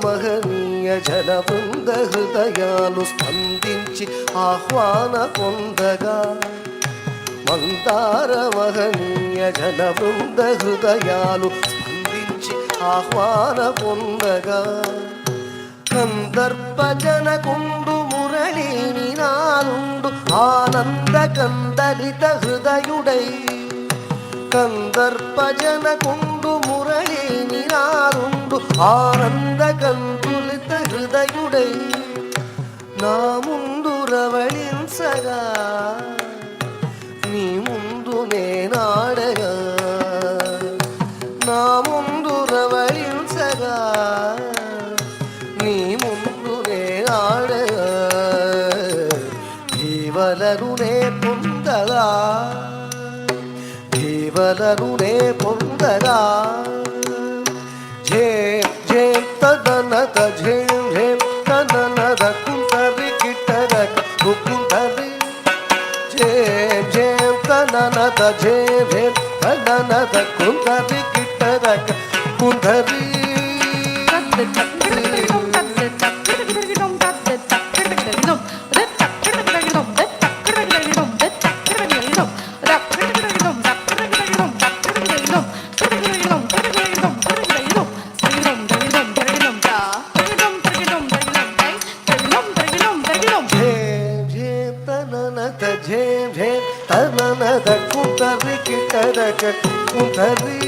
మహనీయ జనబృంద హృదయాలు స్పందించి ఆహ్వాన పొందగా మందార మహనీయ జనబృంద హృదయాలు స్పందించి ఆహ్వాన పొందగా కందర్ప జనకుండు మురళీ నినాదుండు ఆనంద కందలిత హృదయుడై కందర్ప జనకుండు మురళీ నినాదుండు ఆనంద కంతులిత హృదయుడై నా ముందు రవళించగా నీ ముందు నేనాడగా నా ముందు రవళించగా నీ ముందు నేనాడగా జీవలరునే పొందగా జీవలరునే పొందగా ఝే ఝే తదనత ఝే ఝే తదనద కుంతరి కిట్టరక కుంతరి ఝే ఝే తదనత ఝే ఝే తదనద కుంతరి కిట్టరక కుంతరి ఝే ఝే తననద కుంతరి కిట్టరక కుంతరి